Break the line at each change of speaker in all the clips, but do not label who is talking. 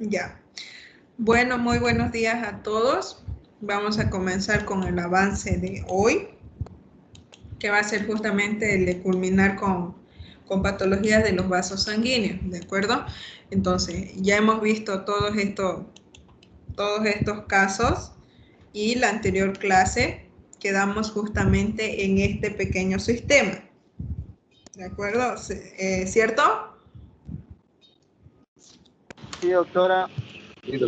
Ya. Bueno, muy buenos días a todos. Vamos a comenzar con el avance de hoy, que va a ser justamente el de culminar con patologías de los vasos sanguíneos, ¿de acuerdo? Entonces, ya hemos visto todos estos casos y la anterior clase quedamos justamente en este pequeño sistema, ¿de acuerdo? ¿Cierto?
Sí, doctora.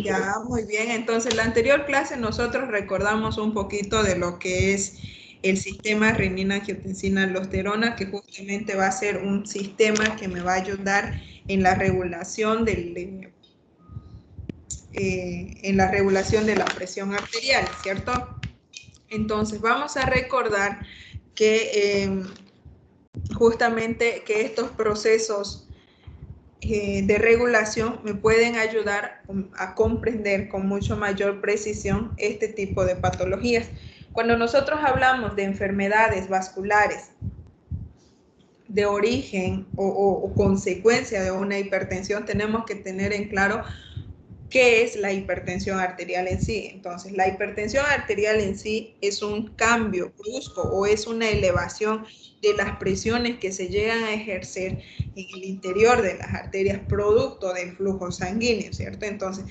Ya, muy bien. Entonces, la anterior clase nosotros recordamos un poquito de lo que es el sistema renina-angiotensina-aldosterona, que justamente va a ser un sistema que me va a ayudar en la regulación en la regulación de la presión arterial, ¿cierto? Entonces, vamos a recordar que justamente que estos procesos de regulación me pueden ayudar a comprender con mucho mayor precisión este tipo de patologías. Cuando nosotros hablamos de enfermedades vasculares de origen o consecuencia de una hipertensión, tenemos que tener en claro qué es la hipertensión arterial en sí. Entonces, la hipertensión arterial en sí es un cambio brusco o es una elevación de las presiones que se llegan a ejercer en el interior de las arterias producto del flujo sanguíneo, ¿cierto? Entonces,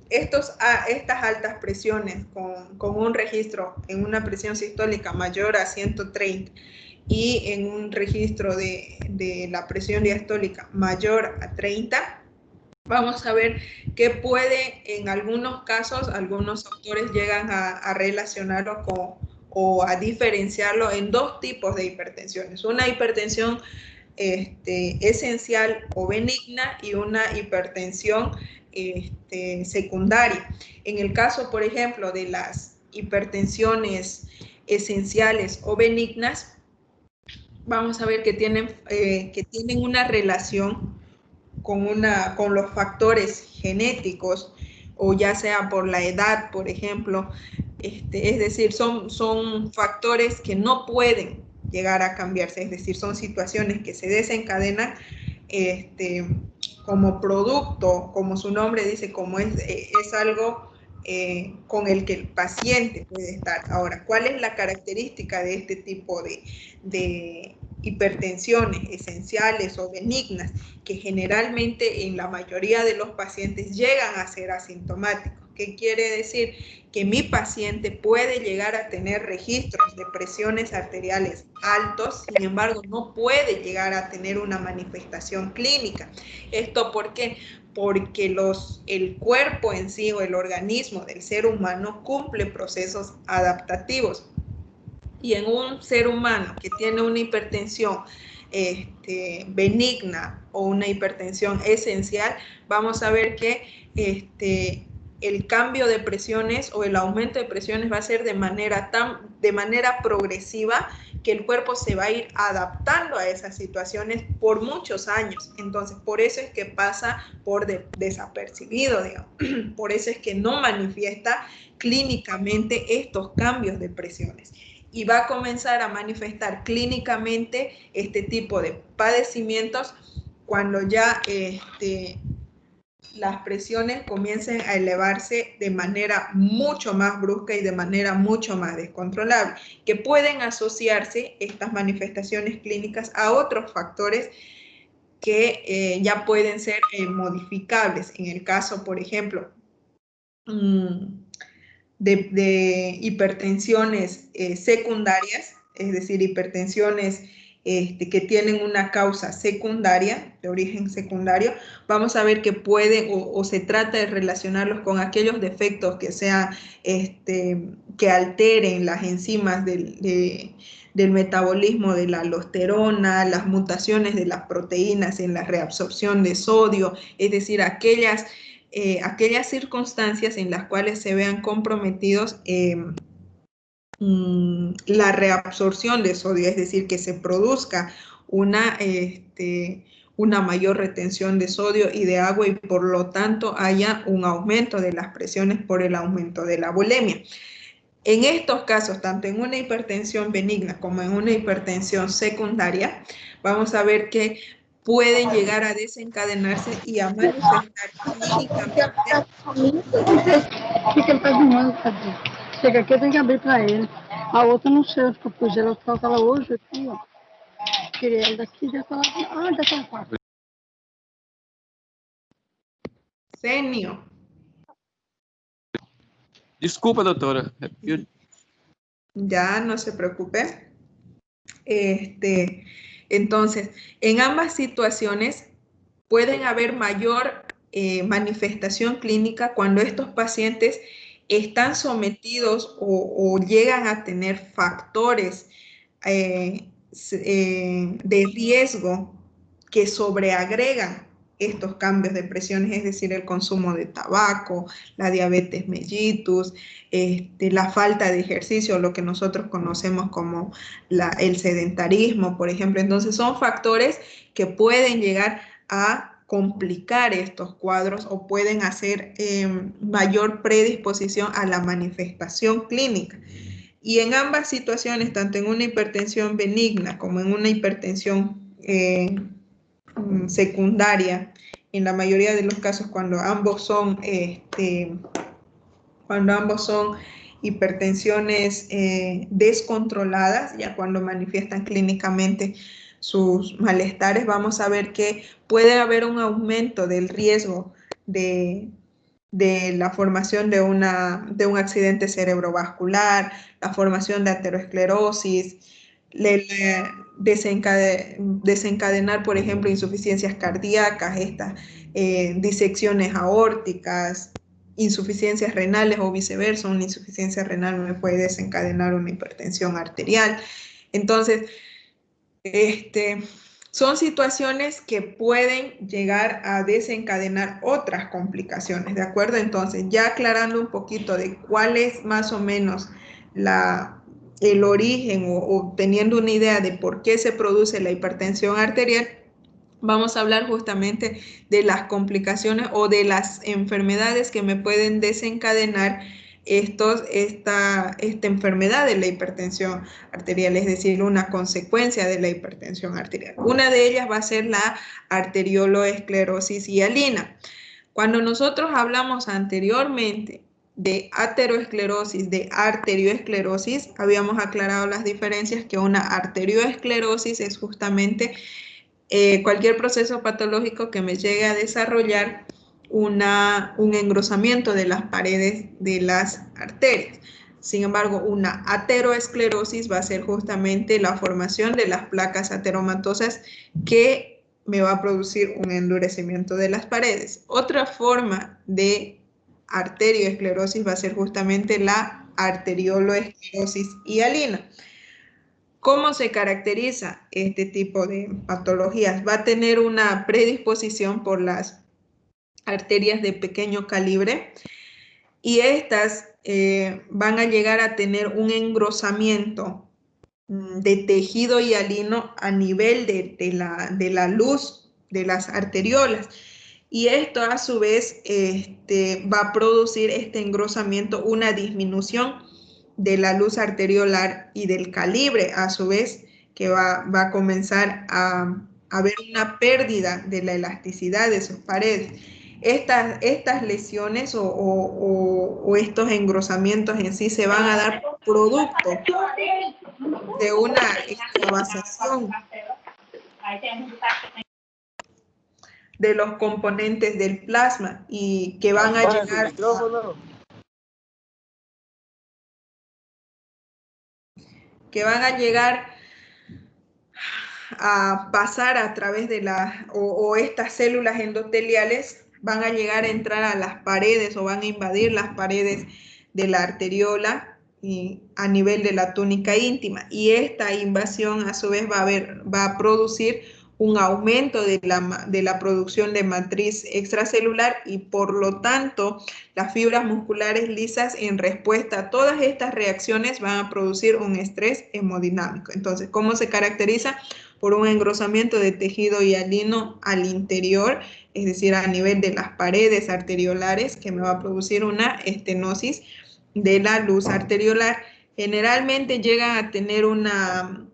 estas altas presiones con un registro en una presión sistólica mayor a 130 y en un registro de la presión diastólica mayor a 30, vamos a ver que puede, en algunos casos, algunos autores llegan a relacionarlo o a diferenciarlo en dos tipos de hipertensiones. Una hipertensión esencial o benigna y una hipertensión secundaria. En el caso, por ejemplo, de las hipertensiones esenciales o benignas, vamos a ver que tienen una relación con los factores genéticos, o ya sea por la edad, por ejemplo, es decir, son factores que no pueden llegar a cambiarse, es decir, son situaciones que se desencadenan como producto, como su nombre dice, como es algo con el que el paciente puede estar. Ahora, ¿cuál es la característica de este tipo de hipertensiones esenciales o benignas? Que generalmente en la mayoría de los pacientes llegan a ser asintomáticos. ¿Qué quiere decir? Que mi paciente puede llegar a tener registros de presiones arteriales altos, sin embargo, no puede llegar a tener una manifestación clínica. ¿Esto por qué? Porque el cuerpo en sí o el organismo del ser humano cumple procesos adaptativos. Y en un ser humano que tiene una hipertensión benigna o una hipertensión esencial, vamos a ver que el cambio de presiones o el aumento de presiones va a ser de manera progresiva, que el cuerpo se va a ir adaptando a esas situaciones por muchos años. Entonces, por eso es que pasa por desapercibido, digamos. Por eso es que no manifiesta clínicamente estos cambios de presiones. Y va a comenzar a manifestar clínicamente este tipo de padecimientos cuando ya las presiones comiencen a elevarse de manera mucho más brusca y de manera mucho más descontrolable, que pueden asociarse estas manifestaciones clínicas a otros factores que ya pueden ser modificables. En el caso, por ejemplo, de hipertensiones secundarias, es decir, hipertensiones que tienen una causa secundaria, de origen secundario, vamos a ver que pueden o se trata de relacionarlos con aquellos defectos que sean, que alteren las enzimas del metabolismo de la aldosterona, las mutaciones de las proteínas en la reabsorción de sodio, es decir, aquellas circunstancias en las cuales se vean comprometidos la reabsorción de sodio, es decir, que se produzca una mayor retención de sodio y de agua y por lo tanto haya un aumento de las presiones por el aumento de la bulimia. En estos casos, tanto en una hipertensión benigna como en una hipertensión secundaria, vamos a ver que pueden llegar a desencadenarse y a manifestar clínicamente.
Fica ele tá dormindo, cadê? Chega aqui, eu tenho que abrir pra ele. A outra não chega, fica por gelo. Ela tava hoje aqui, ó. Queria ele daqui, daquela... Ah, daquela parte.
Senio.
Desculpa, doutora.
Ya, no se preocupe. Entonces, en ambas situaciones pueden haber mayor manifestación clínica cuando estos pacientes están sometidos o llegan a tener factores de riesgo que sobreagregan estos cambios de presiones, es decir, el consumo de tabaco, la diabetes mellitus, la falta de ejercicio, lo que nosotros conocemos como el sedentarismo, por ejemplo. Entonces, son factores que pueden llegar a complicar estos cuadros o pueden hacer mayor predisposición a la manifestación clínica. Y en ambas situaciones, tanto en una hipertensión benigna como en una hipertensión secundaria, en la mayoría de los casos cuando ambos son hipertensiones descontroladas, ya cuando manifiestan clínicamente sus malestares, vamos a ver que puede haber un aumento del riesgo de la formación de un accidente cerebrovascular, la formación de aterosclerosis, desencadenar, por ejemplo, insuficiencias cardíacas, estas disecciones aórticas, insuficiencias renales o viceversa. Una insuficiencia renal me puede desencadenar una hipertensión arterial. Entonces, son situaciones que pueden llegar a desencadenar otras complicaciones, ¿de acuerdo? Entonces, ya aclarando un poquito de cuál es más o menos el origen o teniendo una idea de por qué se produce la hipertensión arterial, vamos a hablar justamente de las complicaciones o de las enfermedades que me pueden desencadenar esta enfermedad de la hipertensión arterial, es decir, una consecuencia de la hipertensión arterial. Una de ellas va a ser la arterioloesclerosis hialina. Cuando nosotros hablamos anteriormente de aterosclerosis, de arterioesclerosis, habíamos aclarado las diferencias, que una arterioesclerosis es justamente cualquier proceso patológico que me llegue a desarrollar un engrosamiento de las paredes de las arterias. Sin embargo, una ateroesclerosis va a ser justamente la formación de las placas ateromatosas que me va a producir un endurecimiento de las paredes. Otra forma de arterioesclerosis va a ser justamente la arterioloesclerosis hialina. ¿Cómo se caracteriza este tipo de patologías? Va a tener una predisposición por las arterias de pequeño calibre y estas van a llegar a tener un engrosamiento de tejido hialino a nivel de la luz de las arteriolas. Y esto a su vez va a producir este engrosamiento una disminución de la luz arteriolar y del calibre, a su vez, que va a comenzar a haber una pérdida de la elasticidad de sus paredes. Estas lesiones o estos engrosamientos en sí se van a dar producto de una extravasación de los componentes del plasma y que van a llegar a pasar a través de estas células endoteliales van a llegar a entrar a las paredes o van a invadir las paredes de la arteriola y a nivel de la túnica íntima, y esta invasión a su vez va a producir un aumento de la producción de matriz extracelular y por lo tanto las fibras musculares lisas, en respuesta a todas estas reacciones, van a producir un estrés hemodinámico. Entonces, ¿cómo se caracteriza? Por un engrosamiento de tejido hialino al interior, es decir, a nivel de las paredes arteriolares, que me va a producir una estenosis de la luz arteriolar. Generalmente llegan a tener una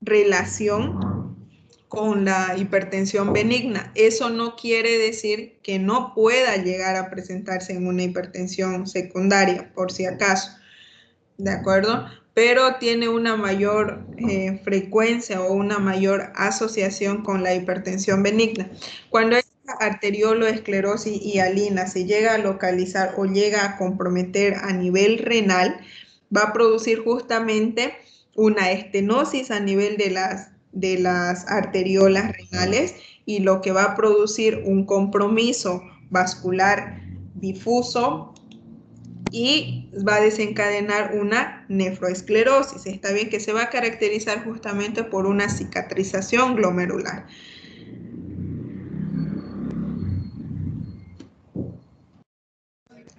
relación con la hipertensión benigna. Eso no quiere decir que no pueda llegar a presentarse en una hipertensión secundaria, por si acaso, ¿de acuerdo? Pero tiene una mayor frecuencia o una mayor asociación con la hipertensión benigna. Cuando esta arterioloesclerosis hialina se llega a localizar o llega a comprometer a nivel renal, va a producir justamente una estenosis a nivel de las arteriolas renales y lo que va a producir un compromiso vascular difuso y va a desencadenar una nefroesclerosis. Está bien, que se va a caracterizar justamente por una cicatrización glomerular.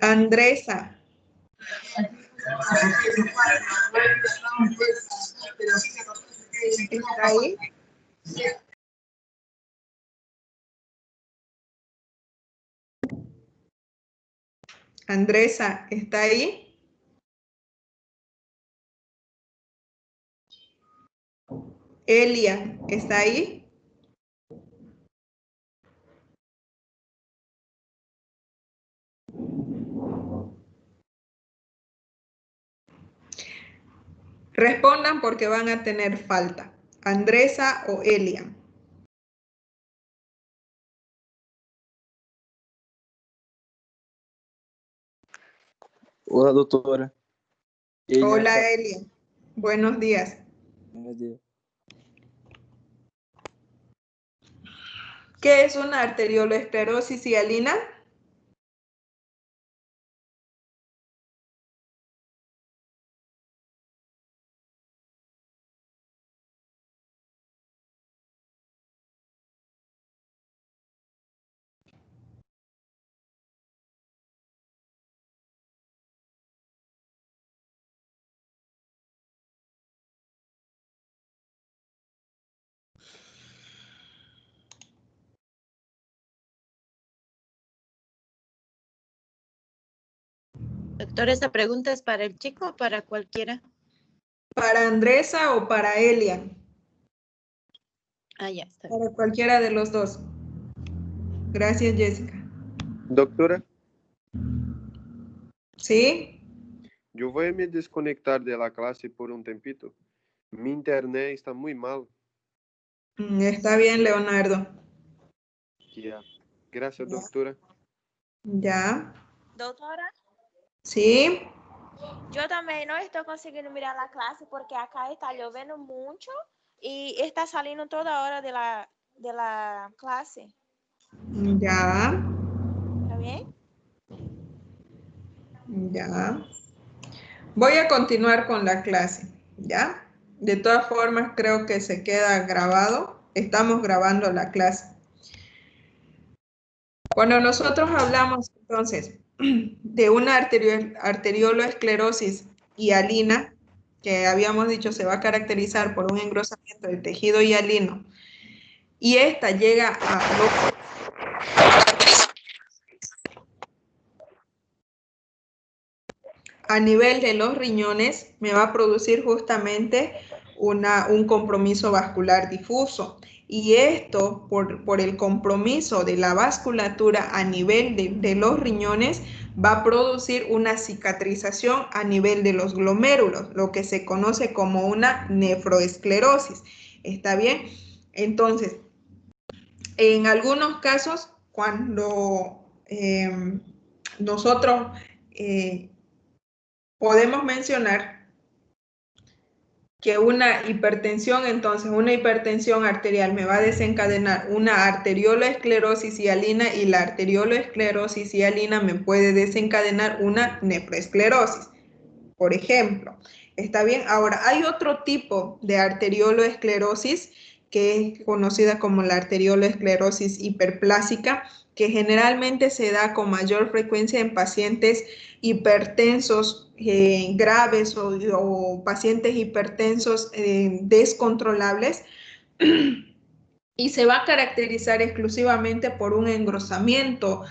Andresa. ¿Está ahí? Andresa, ¿está ahí? Elia, ¿está ahí? Respondan porque van a tener falta. Andresa o Elia.
Olá, doutora.
Hola, Elia. Buenos días.
Buenos días.
¿Qué es una arterioloesclerosis hialina?
Doctor, ¿esta pregunta es para el chico o para cualquiera?
¿Para Andresa o para Elia?
Ah, ya está bien.
Para cualquiera de los dos. Gracias, Jessica.
Doctora,
¿Sí?
yo voy a me desconectar de la clase por un tempito. Mi internet está muy mal.
Está bien, Leonardo.
Ya. Gracias,
Ya.
doctora.
Ya.
Doutora,
¿Sí?
eu também não estou conseguindo mirar a classe porque acá está chovendo muito e está salindo toda hora de la clase.
Ya.
¿Está bien?
Ya. Voy a continuar con la clase, ¿ya? De todas formas, creo que se queda grabado. Estamos grabando la clase. Cuando nosotros hablamos, entonces, de una arterioloesclerosis hialina, que habíamos dicho se va a caracterizar por un engrosamiento del tejido hialino, y esta llega a nivel de los riñones, me va a producir justamente un compromiso vascular difuso. Y esto, por el compromiso de la vasculatura a nivel de los riñones, va a producir una cicatrización a nivel de los glomérulos, lo que se conoce como una nefroesclerosis. ¿Está bien? Entonces, en algunos casos, cuando nosotros podemos mencionar que una hipertensión, entonces una hipertensión arterial me va a desencadenar una arterioloesclerosis hialina y la arterioloesclerosis hialina me puede desencadenar una nefroesclerosis, por ejemplo. ¿Está bien? Ahora, hay otro tipo de arterioloesclerosis que es conocida como la arterioloesclerosis hiperplásica, que generalmente se da con mayor frecuencia en pacientes hipertensos graves o pacientes hipertensos descontrolables y se va a caracterizar exclusivamente por un engrosamiento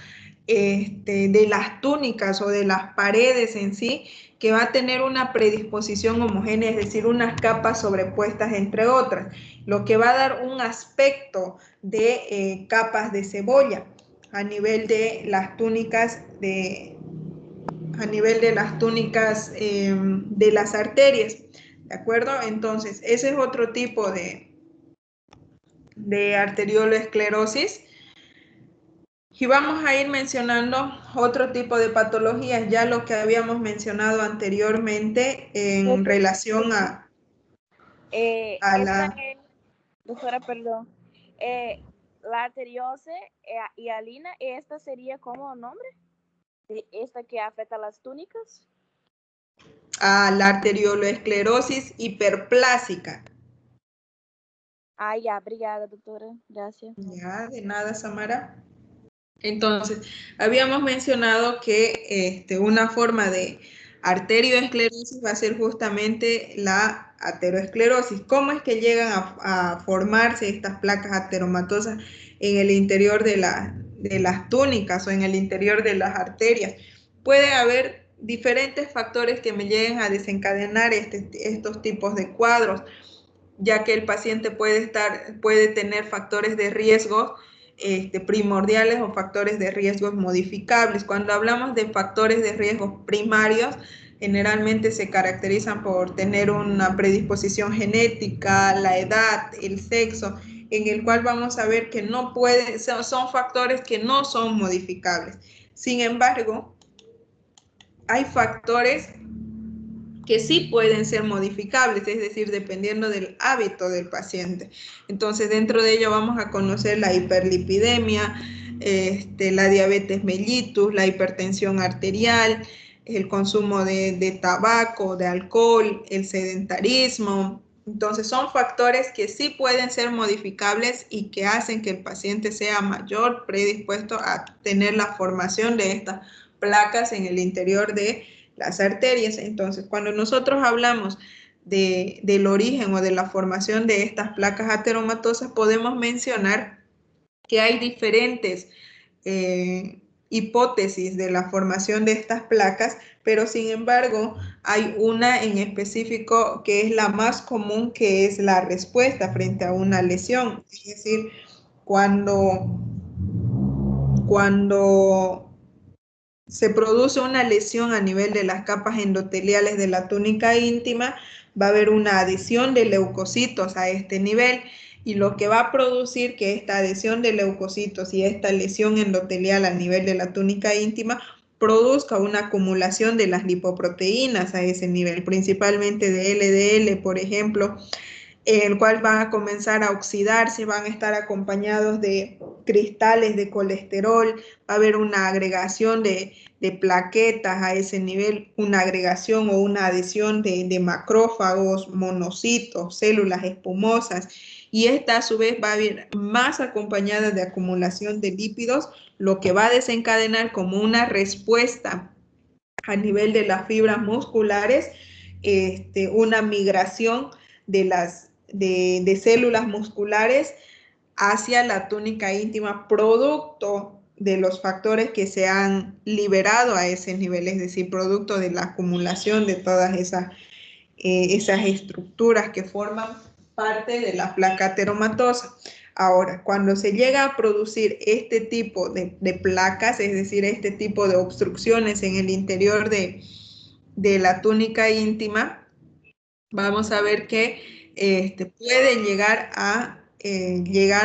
de las túnicas o de las paredes en sí, que va a tener una predisposición homogénea, es decir, unas capas sobrepuestas entre otras, lo que va a dar un aspecto de capas de cebolla a nivel de las túnicas de las arterias, ¿de acuerdo? Entonces, ese es otro tipo de arterioloesclerosis. Y vamos a ir mencionando otro tipo de patologías, ya lo que habíamos mencionado anteriormente en relación a
Esta
la...
es, doctora, perdón, la arteriose hialina, ¿esta sería como nombre? ¿Esta que afecta a las túnicas?
a la arterioloesclerosis hiperplásica.
Ah, ya, obrigada, doctora, gracias.
Ya, de nada, Samara. Entonces, habíamos mencionado que una forma de arterioesclerosis va a ser justamente la ateroesclerosis. ¿Cómo es que llegan a formarse estas placas ateromatosas en el interior de las túnicas o en el interior de las arterias? Puede haber diferentes factores que me lleguen a desencadenar estos tipos de cuadros, ya que el paciente puede tener factores de riesgo primordiales o factores de riesgos modificables. Cuando hablamos de factores de riesgo primarios, generalmente se caracterizan por tener una predisposición genética, la edad, el sexo, en el cual vamos a ver que son factores que no son modificables. Sin embargo, hay factores que sí pueden ser modificables, es decir, dependiendo del hábito del paciente. Entonces, dentro de ello vamos a conocer la hiperlipidemia, la diabetes mellitus, la hipertensión arterial, el consumo de tabaco, de alcohol, el sedentarismo. Entonces, son factores que sí pueden ser modificables y que hacen que el paciente sea mayor predispuesto a tener la formación de estas placas en el interior de las arterias. Entonces, cuando nosotros hablamos del origen o de la formación de estas placas ateromatosas, podemos mencionar que hay diferentes hipótesis de la formación de estas placas, pero sin embargo hay una en específico que es la más común, que es la respuesta frente a una lesión. Es decir, cuando se produce una lesión a nivel de las capas endoteliales de la túnica íntima, va a haber una adhesión de leucocitos a este nivel, y lo que va a producir que esta adhesión de leucocitos y esta lesión endotelial a nivel de la túnica íntima produzca una acumulación de las lipoproteínas a ese nivel, principalmente de LDL, por ejemplo, el cual van a comenzar a oxidarse, van a estar acompañados de cristales de colesterol, va a haber una agregación de plaquetas a ese nivel, una agregación o una adhesión de macrófagos, monocitos, células espumosas, y esta a su vez va a ir más acompañada de acumulación de lípidos, lo que va a desencadenar como una respuesta a nivel de las fibras musculares, una migración de células musculares hacia la túnica íntima, producto de los factores que se han liberado a ese nivel, es decir, producto de la acumulación de todas esas estructuras que forman parte de la placa ateromatosa. Ahora, cuando se llega a producir este tipo de placas, es decir, este tipo de obstrucciones en el interior de la túnica íntima, vamos a ver que pueden llegar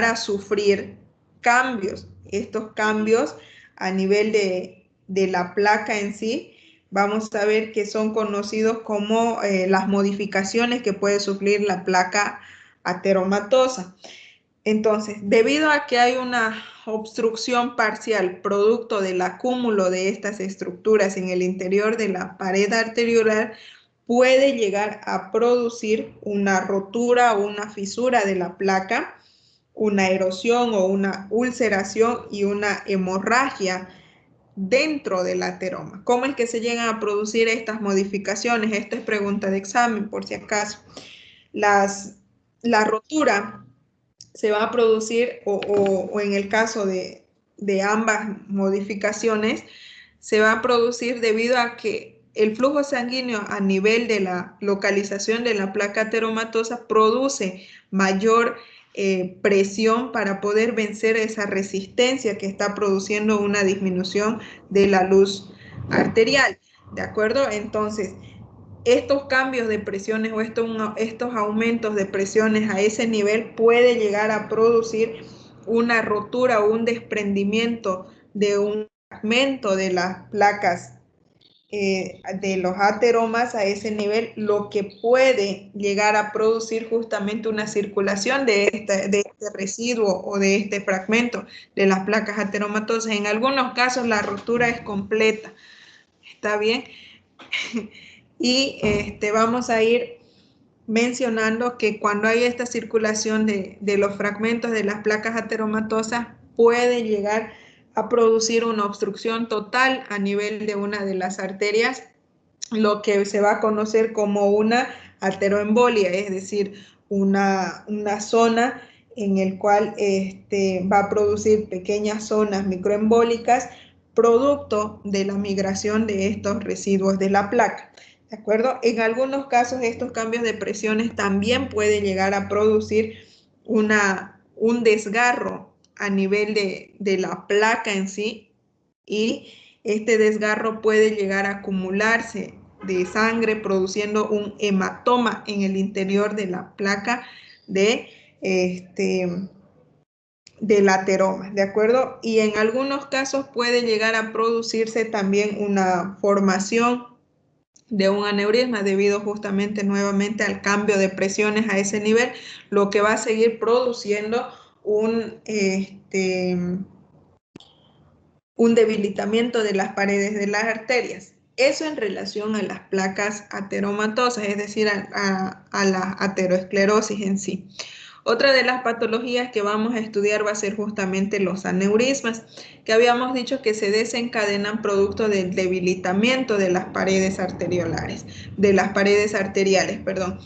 a sufrir cambios. Estos cambios a nivel de la placa en sí, vamos a ver que son conocidos como las modificaciones que puede sufrir la placa ateromatosa. Entonces, debido a que hay una obstrucción parcial producto del acúmulo de estas estructuras en el interior de la pared arteriolar, puede llegar a producir una rotura o una fisura de la placa, una erosión o una ulceración y una hemorragia dentro del ateroma. ¿Cómo es que se llegan a producir estas modificaciones? Esta es pregunta de examen, por si acaso. La rotura se va a producir, o en el caso de de ambas modificaciones se va a producir debido a que el flujo sanguíneo a nivel de la localización de la placa ateromatosa produce mayor presión para poder vencer esa resistencia que está produciendo una disminución de la luz arterial, ¿de acuerdo? Entonces, estos cambios de presiones o estos aumentos de presiones a ese nivel puede llegar a producir una rotura o un desprendimiento de un fragmento de las placas de los ateromas a ese nivel, lo que puede llegar a producir justamente una circulación de este residuo o de este fragmento de las placas ateromatosas. En algunos casos la rotura es completa, ¿está bien? Y vamos a ir mencionando que cuando hay esta circulación de los fragmentos de las placas ateromatosas puede llegar a producir una obstrucción total a nivel de una de las arterias, lo que se va a conocer como una ateroembolia, es decir, una zona en el cual va a producir pequeñas zonas microembólicas producto de la migración de estos residuos de la placa. ¿De acuerdo? En algunos casos estos cambios de presiones también pueden llegar a producir un desgarro a nivel de la placa en sí, y este desgarro puede llegar a acumularse de sangre produciendo un hematoma en el interior de la placa del ateroma, ¿de acuerdo? Y en algunos casos puede llegar a producirse también una formación de un aneurisma debido justamente nuevamente al cambio de presiones a ese nivel, lo que va a seguir produciendo un debilitamiento de las paredes de las arterias. Eso en relación a las placas ateromatosas, es decir, a la ateroesclerosis en sí. Otra de las patologías que vamos a estudiar va a ser justamente los aneurismas, que habíamos dicho que se desencadenan producto del debilitamiento de las paredes arteriales, perdón.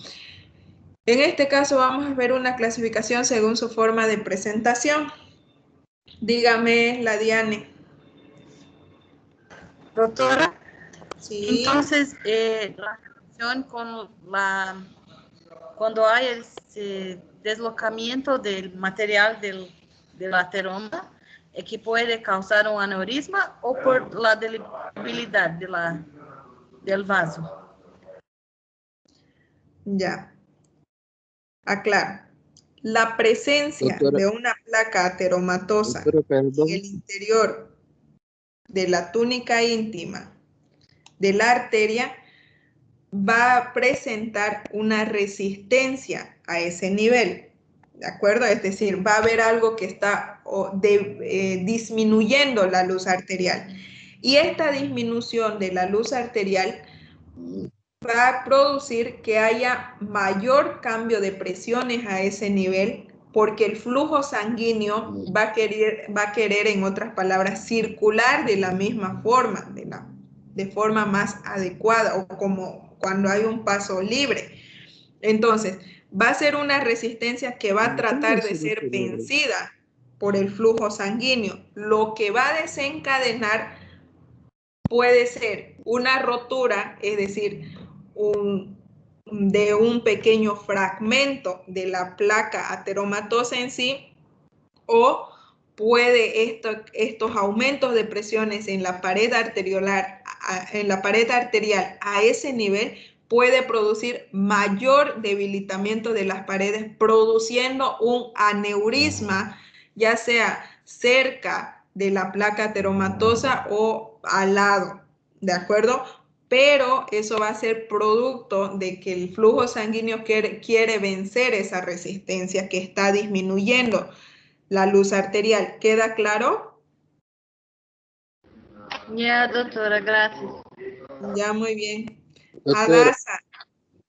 En este caso vamos a ver una clasificación según su forma de presentación. Dígame, la Diane.
Doctora,
Sí.
entonces, la relación cuando hay ese deslocamiento del material del ateroma, que puede causar un aneurisma o por la debilidad del vaso.
Ya, aclaro. La presencia
Doutora,
de una placa ateromatosa
doutora,
en
perdão.
el interior de la túnica íntima de la arteria va a presentar una resistencia a ese nivel, ¿de acuerdo? Es decir, va a haber algo que está disminuyendo la luz arterial. Y esta disminución de la luz arterial va a producir que haya mayor cambio de presiones a ese nivel, porque el flujo sanguíneo va a querer, en otras palabras, circular de la misma forma, de forma más adecuada, o como cuando hay un paso libre. Entonces, va a ser una resistencia que va a tratar de ser vencida por el flujo sanguíneo, lo que va a desencadenar puede ser una rotura, es decir, de un pequeño fragmento de la placa ateromatosa en sí, o puede estos aumentos de presiones en la pared arterial a ese nivel puede producir mayor debilitamiento de las paredes, produciendo un aneurisma, ya sea cerca de la placa ateromatosa o al lado, ¿de acuerdo? Pero eso va a ser producto de que el flujo sanguíneo quiere vencer esa resistencia que está disminuyendo la luz arterial. ¿Queda claro?
Ya, doctora, gracias.
Ya, muy bien.
Doutora,
Adasa,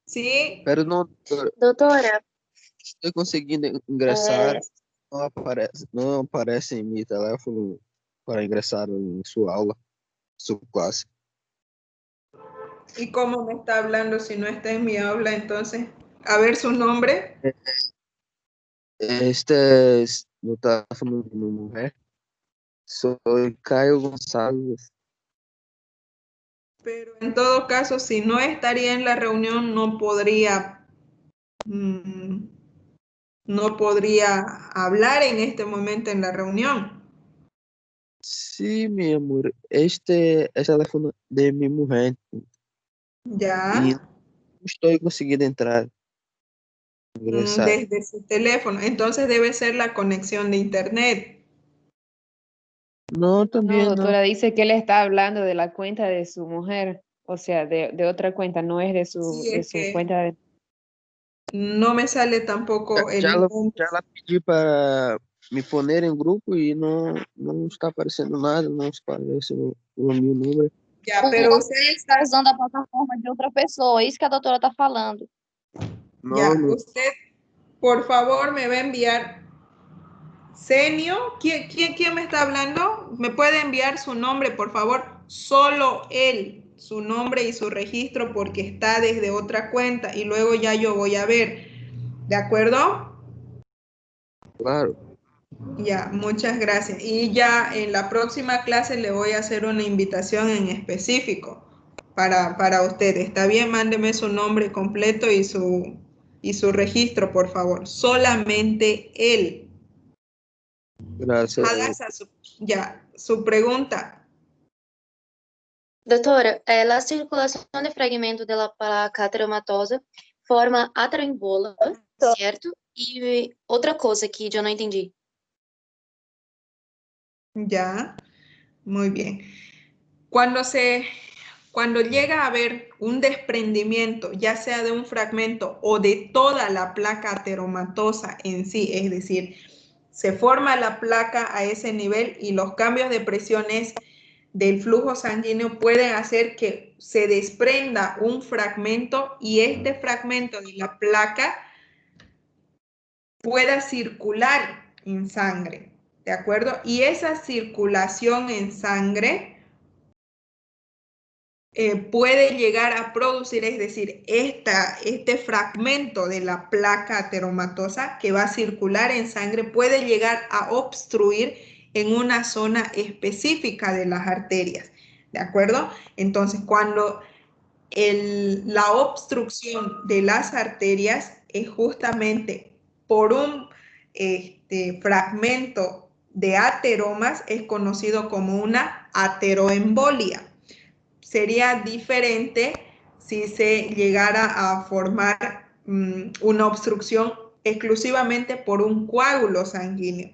¿sí?
perdão, doutora.
Doutora,
Estou conseguindo ingressar. Não aparece em meu telefone para ingressar em sua aula, sua classe.
¿Y cómo me está hablando si no está en mi aula entonces? A ver su nombre.
Este é no telefone de uma mulher. Soy Caio González.
Pero en todo caso, si no estaría en la reunión, no podría, mm, no podría hablar en este momento en la reunión.
Sí, mi amor. Este es el teléfono de mi mujer y
Ya,
no estoy conseguindo entrar, ingresar.
desde su teléfono. Entonces debe ser la conexión de internet.
No,
No,
también no.
doctora, dice que él está hablando de la cuenta de su mujer, o sea, de otra cuenta, no es
Sí,
de
es
su
que
cuenta de...
no me sale
Ya,
tampoco
ya,
el nombre.
ya la pedí para me poner em grupo e não está aparecendo nada, não aparece o meu número.
Ya,
O
pero usted
você está
está,
usando a plataforma de outra pessoa, é isso que a doutora está falando.
Não,
ya,
não,
usted, por favor, me va a enviar. Senio, ¿quién me está hablando? ¿Me puede enviar su nombre, por favor? Solo él, su nombre y su registro, porque está desde otra cuenta y luego ya yo voy a ver. ¿De acuerdo?
claro.
Ya, muchas gracias. Y ya en la próxima clase le voy a hacer una invitación en específico para usted. ¿Está bien? Mándeme su nombre completo y su registro, por favor. Solamente él.
Graças.
Haga su pregunta.
Doutora, a circulação de fragmento da placa ateromatosa forma ateroembola, certo? E outra coisa que eu não entendi.
Ya, muy bien. Cuando llega a haber un desprendimiento, ya sea de un fragmento o de toda la placa ateromatosa en sí, es decir, se forma la placa a ese nivel y los cambios de presiones del flujo sanguíneo pueden hacer que se desprenda un fragmento y este fragmento de la placa pueda circular en sangre, ¿de acuerdo? Y esa circulación en sangre puede llegar a producir, es decir, este fragmento de la placa ateromatosa que va a circular en sangre puede llegar a obstruir en una zona específica de las arterias, ¿de acuerdo? Entonces, cuando la obstrucción de las arterias es justamente por un fragmento de ateromas, es conocido como una ateroembolia. Sería diferente si se llegara a formar una obstrucción exclusivamente por un coágulo sanguíneo.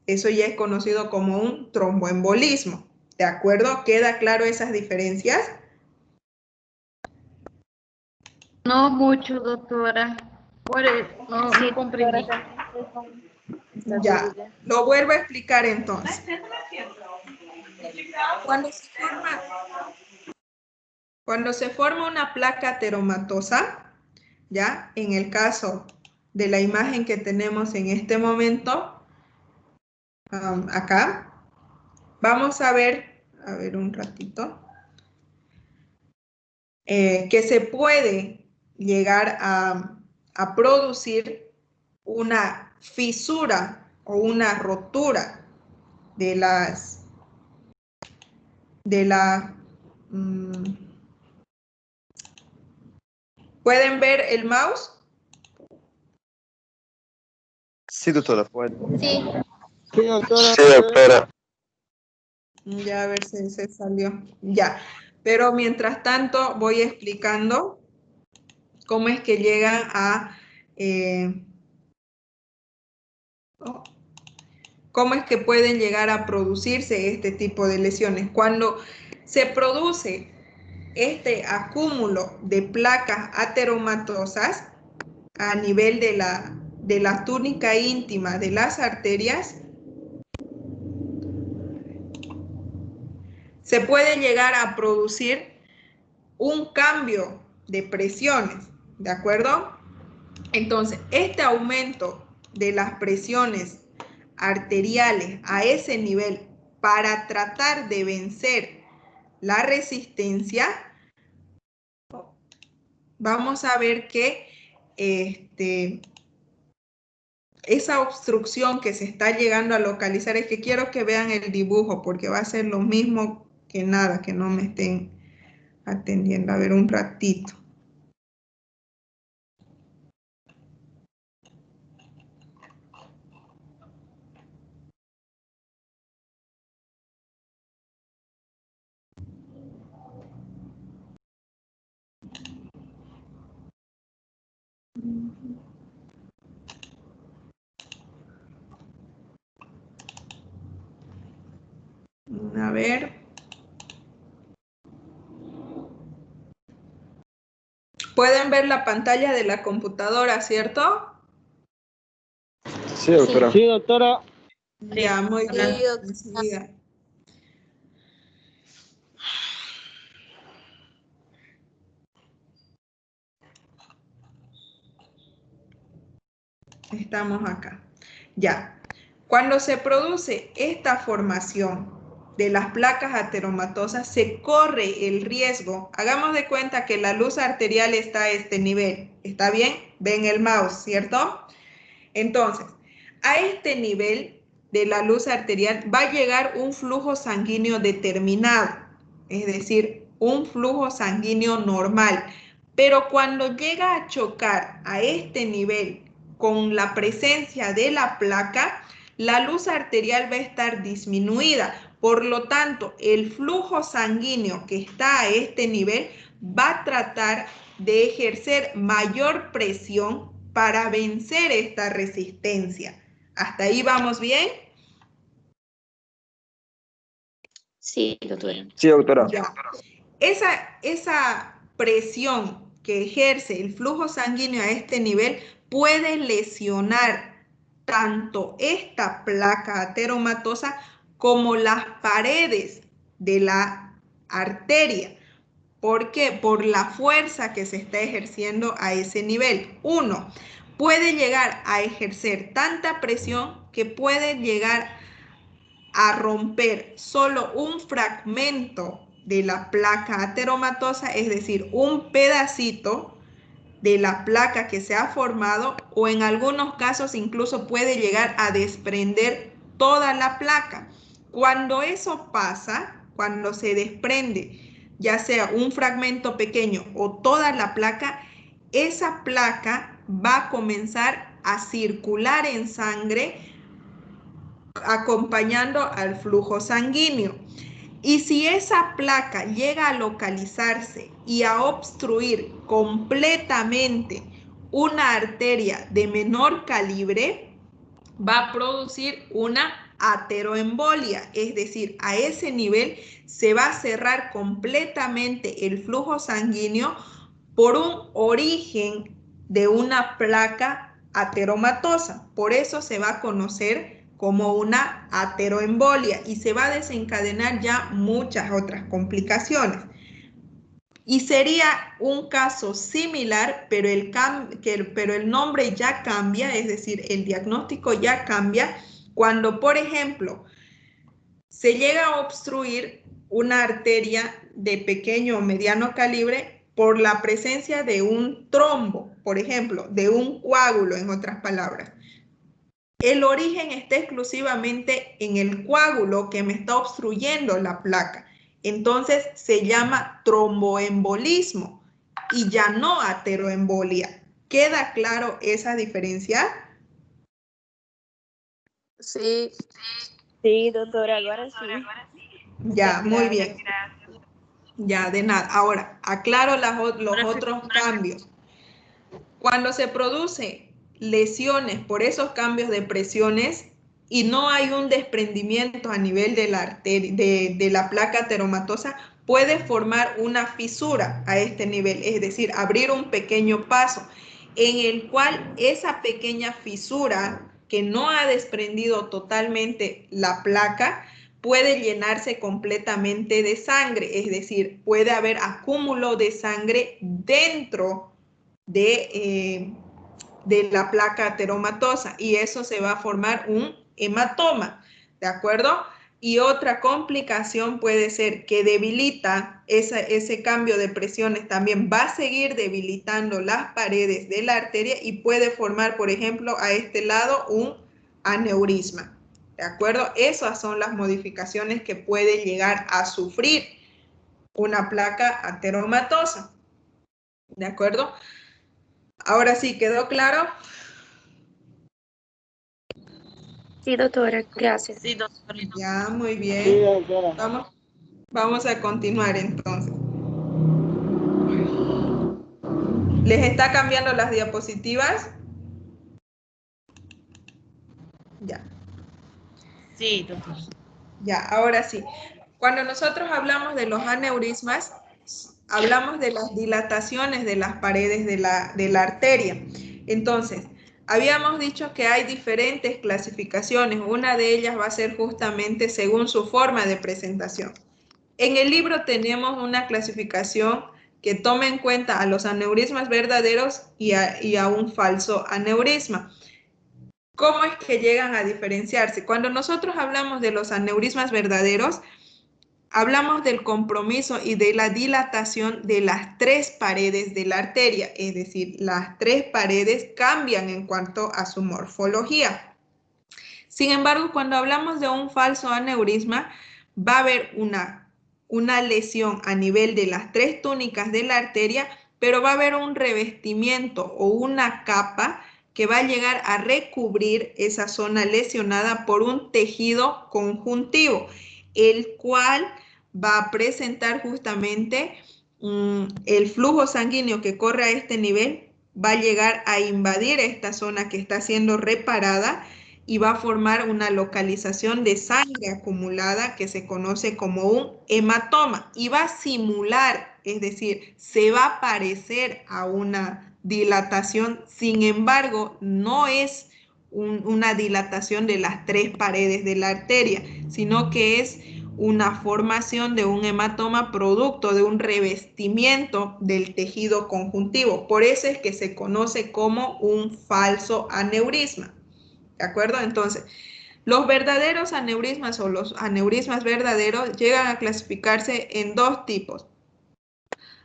Eso ya es conocido como un tromboembolismo. ¿De acuerdo? ¿Queda claro esas diferencias?
No mucho, doctora. No,
Sí,
no
doctora,
comprendí.
también estoy con esta
Ya,
dúvida.
lo vuelvo a explicar entonces. Cuando se forma una placa ateromatosa, ya, en el caso de la imagen que tenemos en este momento, acá, vamos a ver un ratito, que se puede llegar a producir una fisura o una rotura de ¿pueden ver el mouse?
Sim, doutora, pode.
Sim.
Sim, doutora.
Sim, doutora.
Ya a ver si se salió. Ya. Pero mientras tanto voy explicando cómo es que llegan a cómo es que pueden llegar a producirse este tipo de lesiones. Cuando se produce este acúmulo de placas ateromatosas a nivel de la túnica íntima de las arterias, se puede llegar a producir un cambio de presiones, ¿de acuerdo? Entonces, este aumento de las presiones arteriales a ese nivel para tratar de vencer la resistencia, vamos a ver que esa obstrucción que se está llegando a localizar, es que quiero que vean el dibujo porque va a ser lo mismo que nada, que no me estén atendiendo. A ver, un ratito. A ver. Pueden ver la pantalla de la computadora, ¿cierto?
Sí, doctora.
Sí, doctora.
Ya, muy bien.
Sí, doctora.
Enseguida. Estamos acá. Ya. Cuando se produce esta formación de las placas ateromatosas, se corre el riesgo. Hagamos de cuenta que la luz arterial está a este nivel. ¿Está bien? Ven el mouse, ¿cierto? Entonces, a este nivel de la luz arterial va a llegar un flujo sanguíneo determinado, es decir, un flujo sanguíneo normal. Pero cuando llega a chocar a este nivel con la presencia de la placa, la luz arterial va a estar disminuida. Por lo tanto, el flujo sanguíneo que está a este nivel va a tratar de ejercer mayor presión para vencer esta resistencia. ¿Hasta ahí vamos bien?
Sí, doctora.
Sí, doctora.
Ya. Esa presión que ejerce el flujo sanguíneo a este nivel puede lesionar tanto esta placa ateromatosa como las paredes de la arteria. ¿Por qué? Por la fuerza que se está ejerciendo a ese nivel. Uno, puede llegar a ejercer tanta presión que puede llegar a romper solo un fragmento de la placa ateromatosa, es decir, un pedacito de la placa que se ha formado, o en algunos casos incluso puede llegar a desprender toda la placa. Cuando eso pasa, cuando se desprende ya sea un fragmento pequeño o toda la placa, esa placa va a comenzar a circular en sangre acompañando al flujo sanguíneo. Y si esa placa llega a localizarse y a obstruir completamente una arteria de menor calibre, va a producir una ateroembolia, es decir, a ese nivel se va a cerrar completamente el flujo sanguíneo por un origen de una placa ateromatosa. Por eso se va a conocer como una ateroembolia y se va a desencadenar ya muchas otras complicaciones. Y sería un caso similar, pero el nombre ya cambia, es decir, el diagnóstico ya cambia cuando, por ejemplo, se llega a obstruir una arteria de pequeño o mediano calibre por la presencia de un trombo, por ejemplo, de un coágulo, en otras palabras. El origen está exclusivamente en el coágulo que me está obstruyendo la placa. Entonces se llama tromboembolismo y ya no ateroembolia. ¿Queda claro esa diferencia?
Sí. Sí, doctora, agora sí.
Ya, muy bien. Ya, de nada. Ahora, aclaro los otros cambios. Cuando se produce lesiones por esos cambios de presiones y no hay un desprendimiento a nivel de la arteria, de la placa ateromatosa, puede formar una fisura a este nivel, es decir, abrir un pequeño paso en el cual esa pequeña fisura que no ha desprendido totalmente la placa puede llenarse completamente de sangre, es decir, puede haber acúmulo de sangre dentro de la placa ateromatosa y eso se va a formar un hematoma, ¿de acuerdo? Y otra complicación puede ser que debilita ese cambio de presiones, también va a seguir debilitando las paredes de la arteria y puede formar, por ejemplo, a este lado un aneurisma. ¿De acuerdo? Esas son las modificaciones que puede llegar a sufrir una placa ateromatosa. ¿De acuerdo? Ahora sí, ¿quedó claro?
Sí, doctora, gracias.
Sí, doctora.
Ya, muy bien. Vamos a continuar entonces. ¿Les está cambiando las diapositivas? Ya.
Sí, doctora.
Ya, ahora sí. Cuando nosotros hablamos de los aneurismas, hablamos de las dilataciones de las paredes de la arteria. Entonces, habíamos dicho que hay diferentes clasificaciones. Una de ellas va a ser justamente según su forma de presentación. En el libro tenemos una clasificación que toma en cuenta a los aneurismas verdaderos y a un falso aneurisma. ¿Cómo es que llegan a diferenciarse? Cuando nosotros hablamos de los aneurismas verdaderos, hablamos del compromiso y de la dilatación de las tres paredes de la arteria, es decir, las tres paredes cambian en cuanto a su morfología. Sin embargo, cuando hablamos de un falso aneurisma, va a haber una lesión a nivel de las tres túnicas de la arteria, pero va a haber un revestimiento o una capa que va a llegar a recubrir esa zona lesionada por un tejido conjuntivo, el cual va a presentar justamente el flujo sanguíneo que corre a este nivel, va a llegar a invadir esta zona que está siendo reparada y va a formar una localización de sangre acumulada que se conoce como un hematoma y va a simular, es decir, se va a parecer a una dilatación, sin embargo, no es una dilatación de las tres paredes de la arteria, sino que es una formación de un hematoma producto de un revestimiento del tejido conjuntivo. Por eso es que se conoce como un falso aneurisma. ¿De acuerdo? Entonces, los verdaderos aneurismas o los aneurismas verdaderos llegan a clasificarse en dos tipos.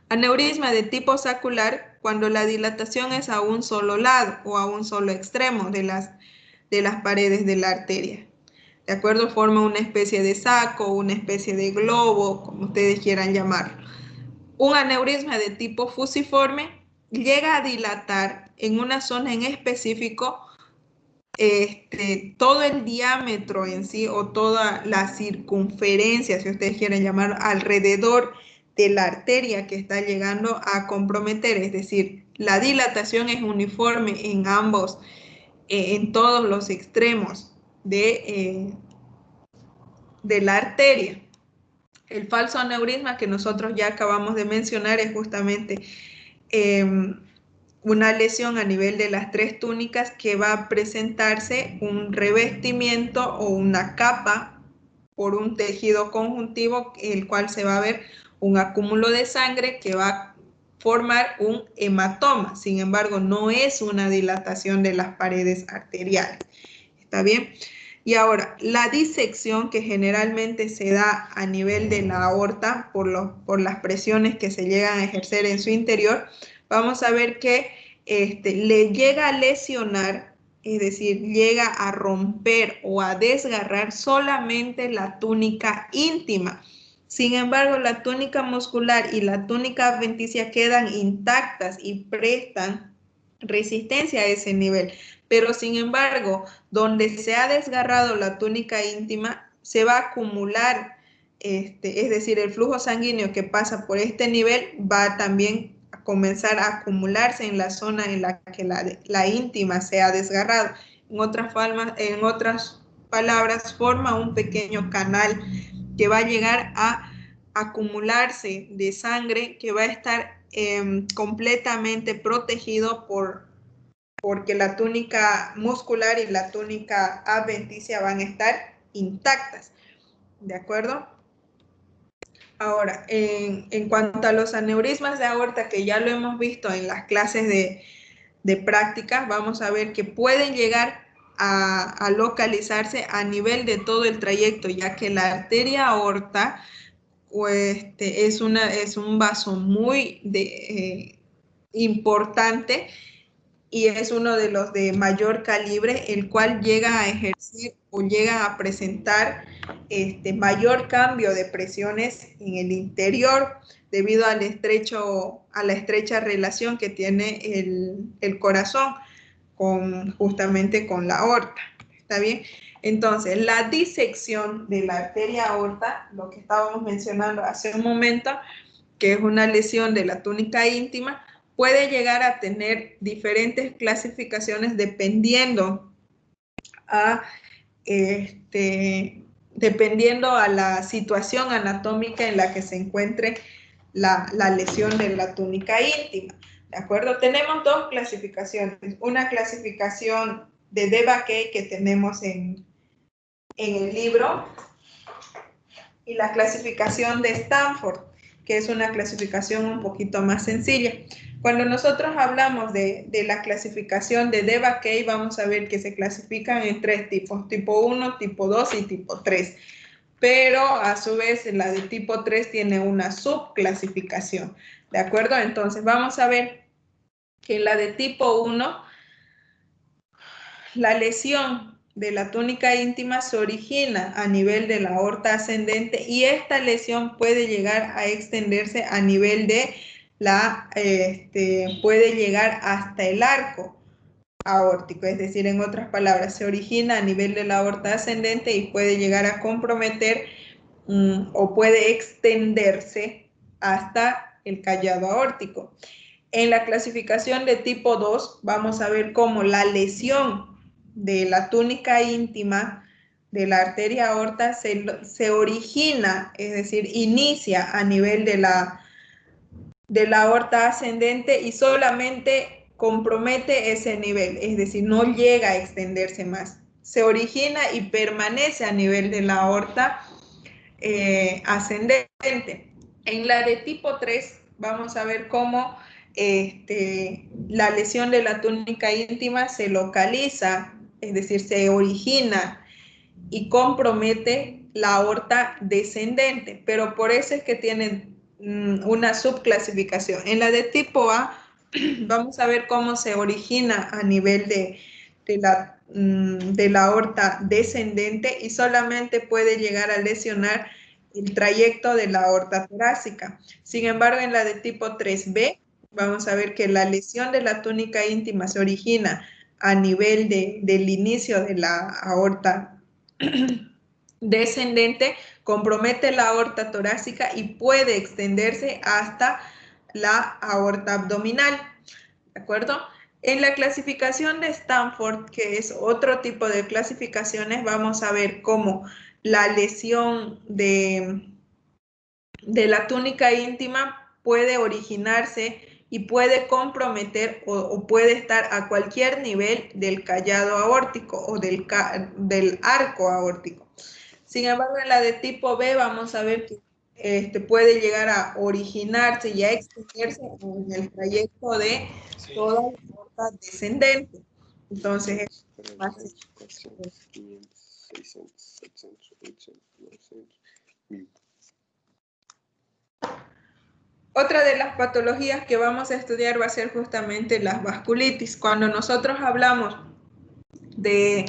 Aneurisma de tipo sacular, cuando la dilatación es a un solo lado o a un solo extremo de las paredes de la arteria. ¿De acuerdo? Forma una especie de saco, una especie de globo, como ustedes quieran llamarlo. Un aneurisma de tipo fusiforme llega a dilatar en una zona en específico todo el diámetro en sí o toda la circunferencia, si ustedes quieren llamar, alrededor de la arteria que está llegando a comprometer, es decir, la dilatación es uniforme en ambos, en todos los extremos de la arteria. El falso aneurisma que nosotros ya acabamos de mencionar es justamente una lesión a nivel de las tres túnicas que va a presentarse un revestimiento o una capa por un tejido conjuntivo, el cual se va a ver un acúmulo de sangre que va a formar un hematoma. Sin embargo, no es una dilatación de las paredes arteriales. ¿Está bien? Y ahora, la disección que generalmente se da a nivel de la aorta por las presiones que se llegan a ejercer en su interior, vamos a ver que le llega a lesionar, es decir, llega a romper o a desgarrar solamente la túnica íntima. Sin embargo, la túnica muscular y la túnica adventicia quedan intactas y prestan resistencia a ese nivel. Pero sin embargo, donde se ha desgarrado la túnica íntima, se va a acumular, es decir, el flujo sanguíneo que pasa por este nivel va también a comenzar a acumularse en la zona en la que la íntima se ha desgarrado. En otras palabras, forma un pequeño canal que va a llegar a acumularse de sangre que va a estar completamente protegido porque la túnica muscular y la túnica adventicia van a estar intactas. ¿De acuerdo? Ahora, en cuanto a los aneurismas de aorta, que ya lo hemos visto en las clases de práctica, vamos a ver que pueden llegar a localizarse a nivel de todo el trayecto, ya que la arteria aorta es un vaso muy importante y es uno de los de mayor calibre, el cual llega a ejercer o llega a presentar mayor cambio de presiones en el interior debido a la estrecha relación que tiene el corazón justamente con la aorta. ¿Está bien? Entonces, la disección de la arteria aorta, lo que estábamos mencionando hace un momento, que es una lesión de la túnica íntima, puede llegar a tener diferentes clasificaciones dependiendo a la situación anatómica en la que se encuentre la lesión de la túnica íntima. ¿De acuerdo? Tenemos dos clasificaciones. Una clasificación de Debakey que tenemos en el libro y la clasificación de Stanford, que es una clasificación un poquito más sencilla. Cuando nosotros hablamos de la clasificación de Debakey, vamos a ver que se clasifican en 3 tipos, tipo 1, tipo 2 y tipo 3. Pero a su vez la de tipo 3 tiene una subclasificación. ¿De acuerdo? Entonces vamos a ver que en la de tipo 1, la lesión de la túnica íntima se origina a nivel de la aorta ascendente y esta lesión puede llegar a extenderse a nivel de puede llegar hasta el arco aórtico, es decir, en otras palabras, se origina a nivel de la aorta ascendente y puede llegar a comprometer o puede extenderse hasta el callado aórtico. En la clasificación de tipo 2 vamos a ver cómo la lesión de la túnica íntima de la arteria aorta se origina, es decir, inicia a nivel de la aorta ascendente y solamente compromete ese nivel, es decir, no llega a extenderse más. Se origina y permanece a nivel de la aorta ascendente. En la de tipo 3 vamos a ver cómo la lesión de la túnica íntima se localiza, es decir, se origina y compromete la aorta descendente, pero por eso es que tienen una subclasificación. En la de tipo A vamos a ver cómo se origina a nivel de la aorta descendente y solamente puede llegar a lesionar el trayecto de la aorta torácica. Sin embargo, en la de tipo 3B, vamos a ver que la lesión de la túnica íntima se origina a nivel del inicio de la aorta descendente, compromete la aorta torácica y puede extenderse hasta la aorta abdominal. ¿De acuerdo? En la clasificación de Stanford, que es otro tipo de clasificaciones, vamos a ver cómo la lesión de la túnica íntima puede originarse y puede comprometer o puede estar a cualquier nivel del callado aórtico o del arco aórtico. Sin embargo, en la de tipo B vamos a ver que puede llegar a originarse y a extenderse en el trayecto de toda la aorta descendente. Entonces, es más
400, 500, 600, 700, 800, 900, 1000.
Otra de las patologías que vamos a estudiar va a ser justamente las vasculitis. Cuando nosotros hablamos de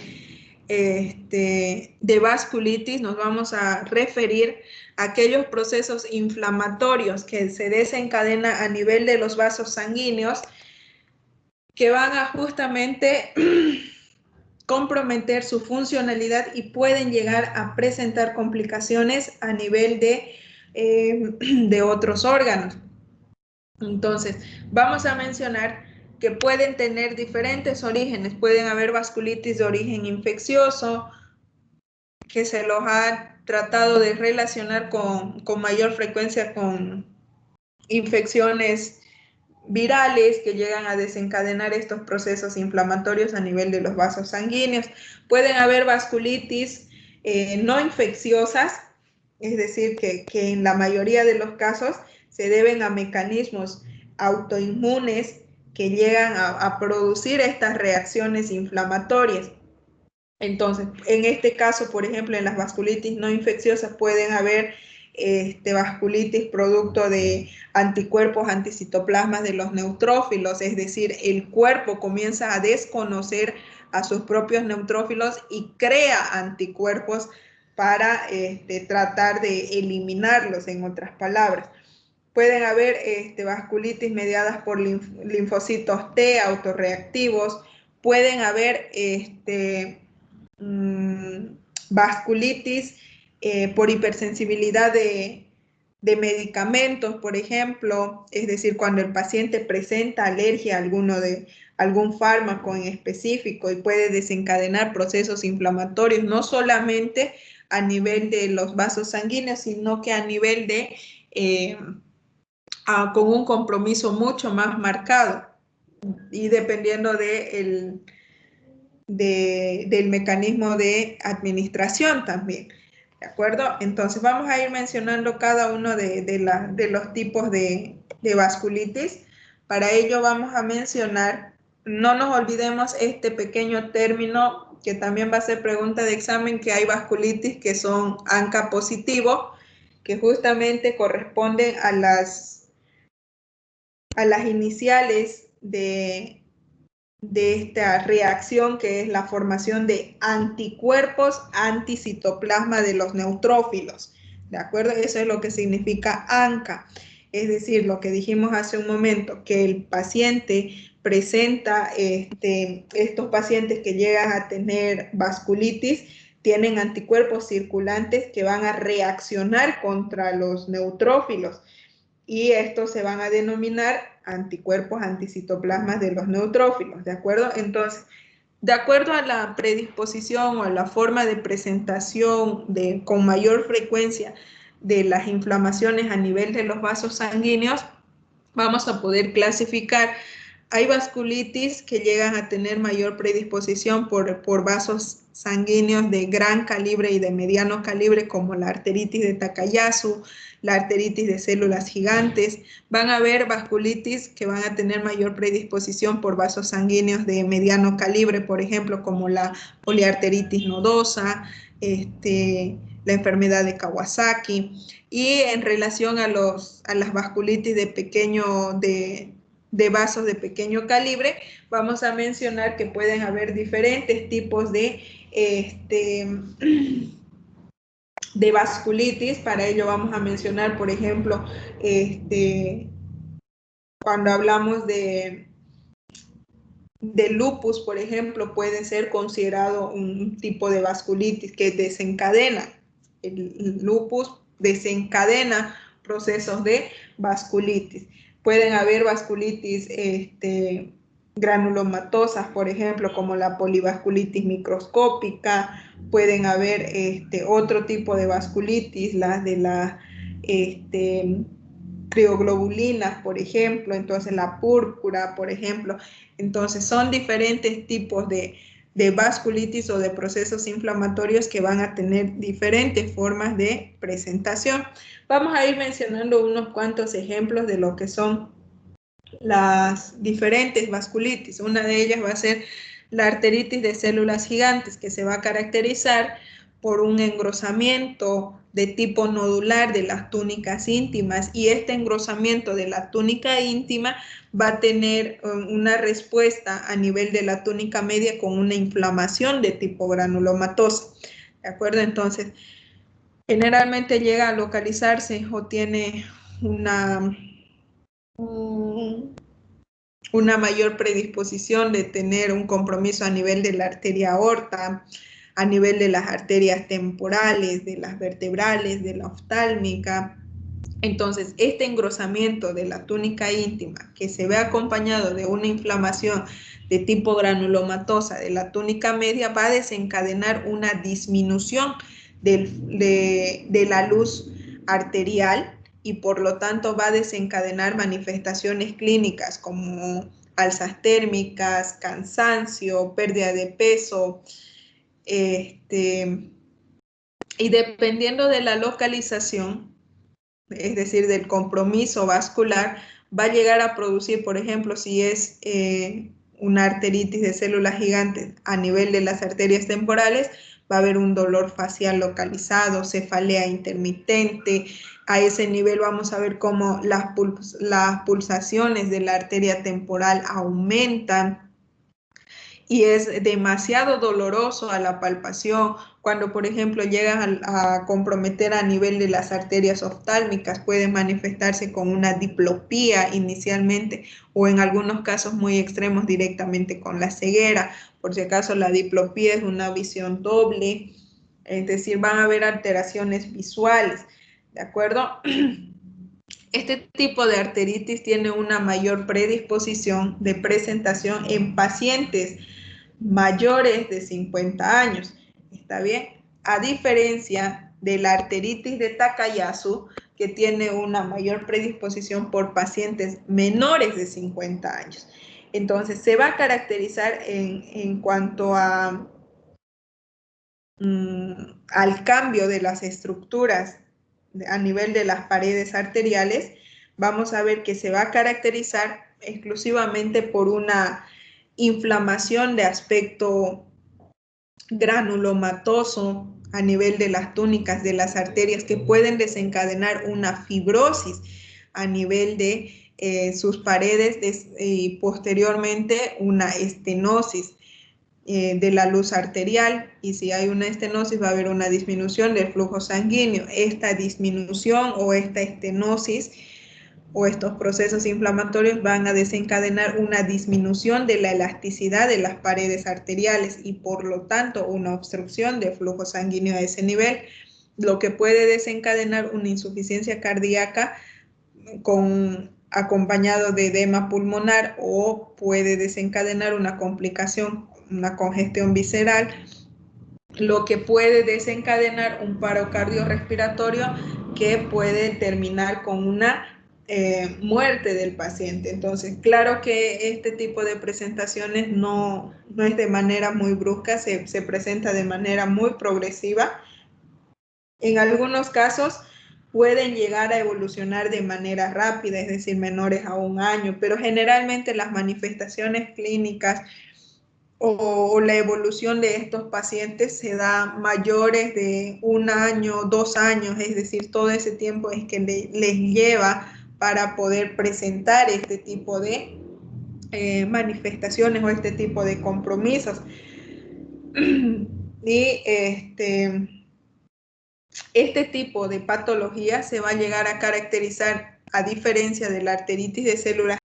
vasculitis, nos vamos a referir a aquellos procesos inflamatorios que se desencadenan a nivel de los vasos sanguíneos que van a justamente comprometer su funcionalidad y pueden llegar a presentar complicaciones a nivel de otros órganos. Entonces, vamos a mencionar que pueden tener diferentes orígenes. Pueden haber vasculitis de origen infeccioso, que se los ha tratado de relacionar con mayor frecuencia con infecciones virales que llegan a desencadenar estos procesos inflamatorios a nivel de los vasos sanguíneos. Pueden haber vasculitis no infecciosas, es decir, que en la mayoría de los casos se deben a mecanismos autoinmunes que llegan a producir estas reacciones inflamatorias. Entonces, en este caso, por ejemplo, en las vasculitis no infecciosas pueden haber vasculitis producto de anticuerpos, anticitoplasmas de los neutrófilos, es decir, el cuerpo comienza a desconocer a sus propios neutrófilos y crea anticuerpos para tratar de eliminarlos, en otras palabras. Pueden haber vasculitis mediadas por linfocitos T autorreactivos, pueden haber vasculitis por hipersensibilidad de medicamentos, por ejemplo, es decir, cuando el paciente presenta alergia a algún fármaco en específico y puede desencadenar procesos inflamatorios, no solamente a nivel de los vasos sanguíneos, sino que a nivel de con un compromiso mucho más marcado y dependiendo del mecanismo de administración también, ¿de acuerdo? Entonces vamos a ir mencionando cada uno de los tipos de vasculitis. Para ello vamos a mencionar, no nos olvidemos este pequeño término que también va a ser pregunta de examen, que hay vasculitis que son ANCA positivo, que justamente corresponden a las iniciales de esta reacción, que es la formación de anticuerpos anticitoplasma de los neutrófilos, ¿de acuerdo? Eso es lo que significa ANCA, es decir, lo que dijimos hace un momento, que el paciente presenta, estos pacientes que llegan a tener vasculitis, tienen anticuerpos circulantes que van a reaccionar contra los neutrófilos, y estos se van a denominar anticuerpos anticitoplasmas de los neutrófilos, ¿de acuerdo? Entonces, de acuerdo a la predisposición o a la forma de presentación con mayor frecuencia de las inflamaciones a nivel de los vasos sanguíneos, vamos a poder clasificar. Hay vasculitis que llegan a tener mayor predisposición por vasos sanguíneos de gran calibre y de mediano calibre, como la arteritis de Takayasu, la arteritis de células gigantes. Van a haber vasculitis que van a tener mayor predisposición por vasos sanguíneos de mediano calibre, por ejemplo, como la poliarteritis nodosa, la enfermedad de Kawasaki. Y en relación a las vasculitis de vasos de pequeño calibre, vamos a mencionar que pueden haber diferentes tipos de vasculitis. Para ello vamos a mencionar, por ejemplo, cuando hablamos de lupus, por ejemplo, puede ser considerado un tipo de vasculitis que desencadena. El lupus desencadena procesos de vasculitis. Pueden haber vasculitis granulomatosas, por ejemplo, como la polivasculitis microscópica. Pueden haber otro tipo de vasculitis, las de las crioglobulinas, por ejemplo, entonces la púrpura, por ejemplo. Entonces son diferentes tipos de vasculitis o de procesos inflamatorios que van a tener diferentes formas de presentación. Vamos a ir mencionando unos cuantos ejemplos de lo que son las diferentes vasculitis. Una de ellas va a ser la arteritis de células gigantes, que se va a caracterizar por un engrosamiento de tipo nodular de las túnicas íntimas, y este engrosamiento de la túnica íntima va a tener una respuesta a nivel de la túnica media con una inflamación de tipo granulomatosa, ¿de acuerdo? Entonces, generalmente llega a localizarse o tiene una mayor predisposición de tener un compromiso a nivel de la arteria aorta, a nivel de las arterias temporales, de las vertebrales, de la oftálmica. Entonces, este engrosamiento de la túnica íntima, que se ve acompañado de una inflamación de tipo granulomatosa de la túnica media, va a desencadenar una disminución de la luz arterial, y por lo tanto va a desencadenar manifestaciones clínicas como alzas térmicas, cansancio, pérdida de peso, y dependiendo de la localización, es decir, del compromiso vascular, va a llegar a producir, por ejemplo, si es una arteritis de células gigantes a nivel de las arterias temporales, va a haber un dolor facial localizado, cefalea intermitente. A ese nivel vamos a ver cómo las pulsaciones de la arteria temporal aumentan y es demasiado doloroso a la palpación. Cuando, por ejemplo, llegan a comprometer a nivel de las arterias oftálmicas, puede manifestarse con una diplopía inicialmente o en algunos casos muy extremos directamente con la ceguera. Por si acaso, la diplopía es una visión doble, es decir, van a haber alteraciones visuales, ¿de acuerdo? Este tipo de arteritis tiene una mayor predisposición de presentación en pacientes mayores de 50 años. ¿Está bien? A diferencia de la arteritis de Takayasu, que tiene una mayor predisposición por pacientes menores de 50 años. Entonces, se va a caracterizar en cuanto a, al cambio de las estructuras a nivel de las paredes arteriales. Vamos a ver que se va a caracterizar exclusivamente por una inflamación de aspecto granulomatoso a nivel de las túnicas de las arterias que pueden desencadenar una fibrosis a nivel de sus paredes y posteriormente una estenosis de la luz arterial, y si hay una estenosis va a haber una disminución del flujo sanguíneo. Esta disminución o esta estenosis o estos procesos inflamatorios van a desencadenar una disminución de la elasticidad de las paredes arteriales y por lo tanto una obstrucción de flujo sanguíneo a ese nivel, lo que puede desencadenar una insuficiencia cardíaca acompañado de edema pulmonar o puede desencadenar una complicación, una congestión visceral, lo que puede desencadenar un paro cardiorrespiratorio que puede terminar con una muerte del paciente. Entonces, claro que este tipo de presentaciones no es de manera muy brusca, se presenta de manera muy progresiva. En algunos casos pueden llegar a evolucionar de manera rápida, es decir, menores a 1 año, pero generalmente las manifestaciones clínicas o la evolución de estos pacientes se da mayores de 1 año, 2 años, es decir, todo ese tiempo es que les lleva para poder presentar este tipo de manifestaciones o este tipo de compromisos. Y este tipo de patología se va a llegar a caracterizar, a diferencia de la arteritis de células,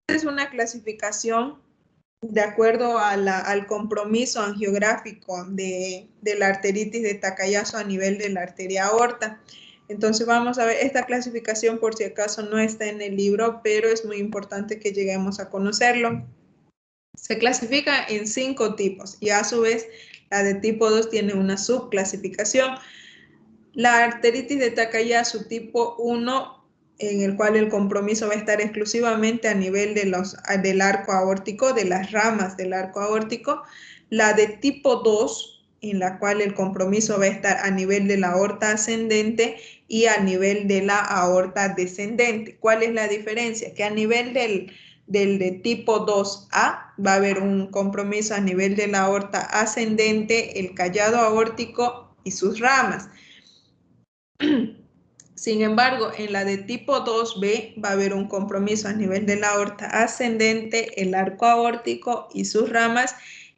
es una clasificación de acuerdo al compromiso angiográfico de la arteritis de Takayasu a nivel de la arteria aorta. Entonces vamos a ver, esta clasificación por si acaso no está en el libro, pero es muy importante que lleguemos a conocerlo. Se clasifica en 5 tipos y a su vez la de tipo 2 tiene una subclasificación. La arteritis de Takayasu tipo 1, en el cual el compromiso va a estar exclusivamente a nivel del arco aórtico, de las ramas del arco aórtico. La de tipo 2, en la cual el compromiso va a estar a nivel de la aorta ascendente y a nivel de la aorta descendente. ¿Cuál es la diferencia? Que a nivel del de tipo 2A va a haber un compromiso a nivel de la aorta ascendente, el callado aórtico y sus ramas. Sin embargo, en la de tipo 2B va a haber un compromiso a nivel de la aorta ascendente, el arco aórtico y sus ramas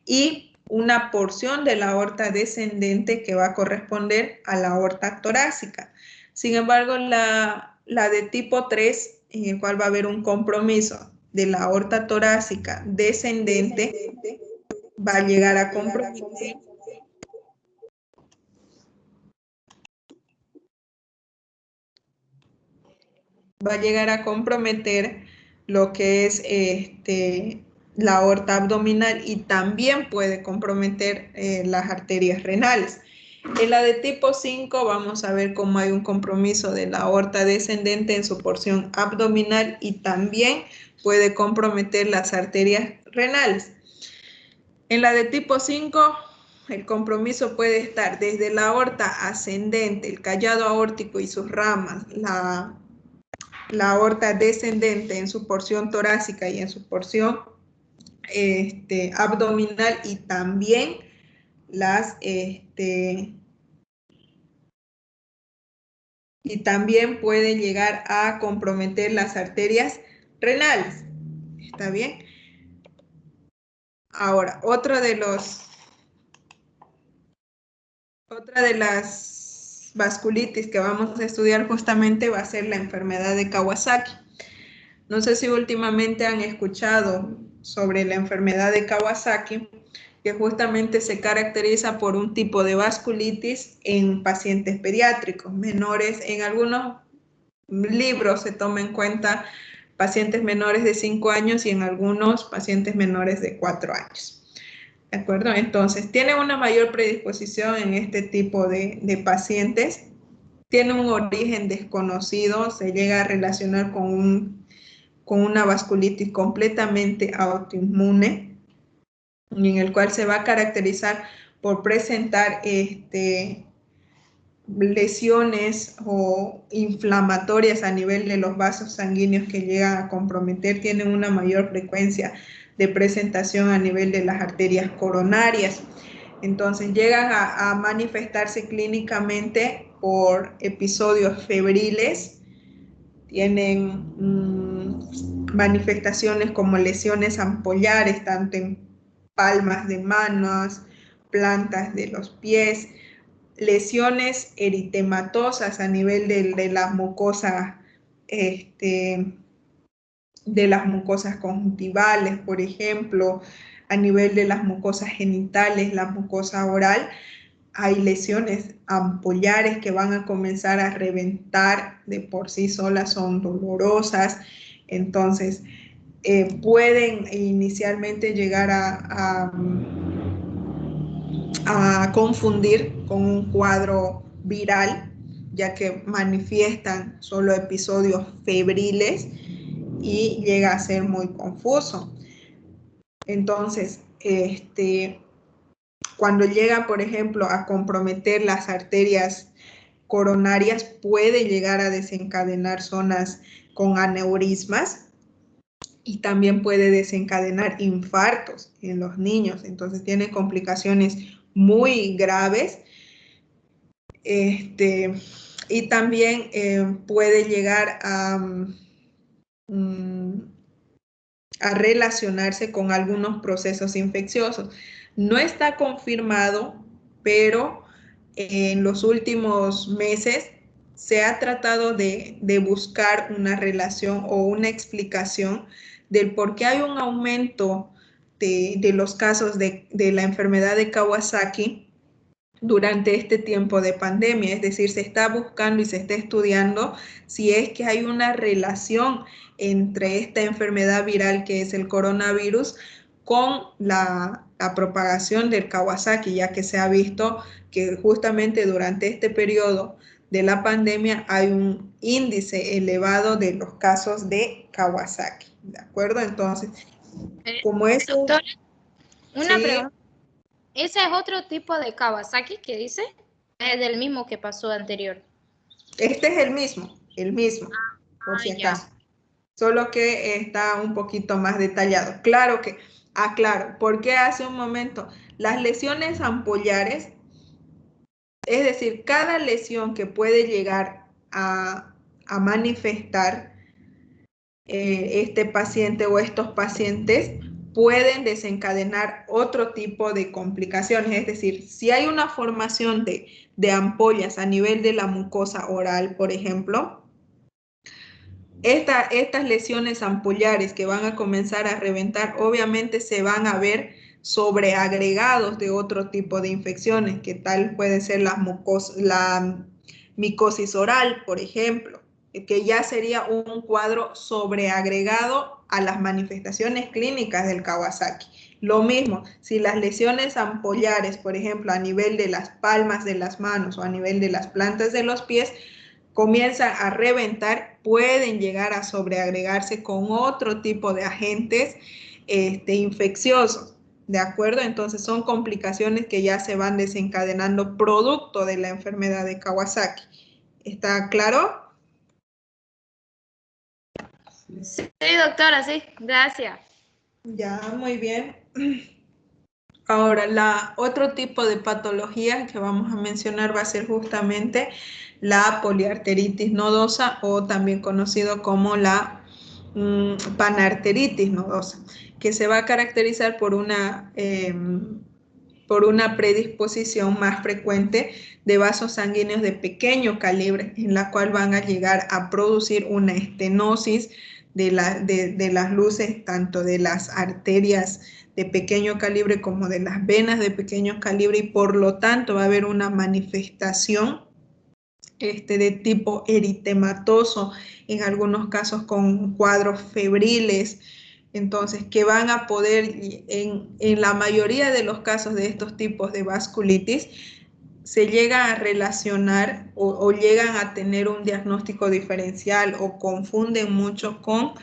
y una porción de la aorta descendente que va a corresponder a la aorta torácica. Sin embargo, la de tipo 3, en el cual va a haber un compromiso de la aorta torácica descendente, va a llegar a comprometer va a llegar a comprometer lo que es la aorta abdominal y también puede comprometer las arterias renales. En la de tipo 5 vamos a ver cómo hay un compromiso de la aorta descendente en su porción abdominal y también puede comprometer las arterias renales. En la de tipo 5, el compromiso puede estar desde la aorta ascendente, el callado aórtico y sus ramas, la aorta descendente en su porción torácica y en su porción abdominal y también y también puede llegar a comprometer las arterias renales. ¿Está bien? Ahora, otra de las vasculitis que vamos a estudiar justamente va a ser la enfermedad de Kawasaki. No sé si últimamente han escuchado sobre la enfermedad de Kawasaki, que justamente se caracteriza por un tipo de vasculitis en pacientes pediátricos, menores. En algunos libros se toma en cuenta pacientes menores de 5 años y en algunos pacientes menores de 4 años. ¿De acuerdo? Entonces, tiene una mayor predisposición en este tipo de pacientes. Tiene un origen desconocido, se llega a relacionar con una vasculitis completamente autoinmune, en el cual se va a caracterizar por presentar lesiones o inflamatorias a nivel de los vasos sanguíneos que llegan a comprometer, tienen una mayor frecuencia de presentación a nivel de las arterias coronarias. Entonces llegan a manifestarse clínicamente por episodios febriles, tienen manifestaciones como lesiones ampollares, tanto en palmas de manos, plantas de los pies, lesiones eritematosas a nivel de las mucosas, de las mucosas conjuntivales, por ejemplo, a nivel de las mucosas genitales, la mucosa oral. Hay lesiones ampollares que van a comenzar a reventar de por sí solas, son dolorosas, entonces pueden inicialmente llegar a confundir con un cuadro viral, ya que manifiestan solo episodios febriles y llega a ser muy confuso. Entonces, cuando llega, por ejemplo, a comprometer las arterias coronarias, puede llegar a desencadenar zonas con aneurismas y también puede desencadenar infartos en los niños. Entonces tiene complicaciones muy graves. Y también puede llegar a relacionarse con algunos procesos infecciosos. No está confirmado, pero en los últimos meses se ha tratado de buscar una relación o una explicación del por qué hay un aumento de los casos de la enfermedad de Kawasaki durante este tiempo de pandemia. Es decir, se está buscando y se está estudiando si es que hay una relación entre esta enfermedad viral que es el coronavirus con la propagación del Kawasaki, ya que se ha visto que justamente durante este periodo de la pandemia hay un índice elevado de los casos de Kawasaki, ¿de acuerdo? Entonces, como eso...
Doctora, una
Sí.
pregunta. ¿Ese es otro tipo de Kawasaki que dice? Es del mismo que pasó anterior.
Este es el mismo, por si acaso. Solo que está un poquito más detallado. Claro que, aclaro, porque hace un momento, las lesiones ampollares, es decir, cada lesión que puede llegar a manifestar este paciente o estos pacientes pueden desencadenar otro tipo de complicaciones. Es decir, si hay una formación de ampollas a nivel de la mucosa oral, por ejemplo, estas lesiones ampollares que van a comenzar a reventar, obviamente se van a ver sobreagregados de otro tipo de infecciones, que tal puede ser la micosis oral, por ejemplo, que ya sería un cuadro sobreagregado a las manifestaciones clínicas del Kawasaki. Lo mismo, si las lesiones ampollares, por ejemplo, a nivel de las palmas de las manos o a nivel de las plantas de los pies, comienzan a reventar, pueden llegar a sobreagregarse con otro tipo de agentes infecciosos, ¿de acuerdo? Entonces son complicaciones que ya se van desencadenando producto de la enfermedad de Kawasaki. ¿Está claro?
Sí, doctora, sí, gracias.
Ya, muy bien. Ahora, otro tipo de patología que vamos a mencionar va a ser justamente la poliarteritis nodosa o también conocido como la panarteritis nodosa, que se va a caracterizar por una predisposición más frecuente de vasos sanguíneos de pequeño calibre, en la cual van a llegar a producir una estenosis de las luces, tanto de las arterias de pequeño calibre como de las venas de pequeño calibre, y por lo tanto va a haber una manifestación de tipo eritematoso, en algunos casos con cuadros febriles. Entonces, que van a poder, en la mayoría de los casos de estos tipos de vasculitis, se llega a relacionar o llegan a tener un diagnóstico diferencial o confunden mucho con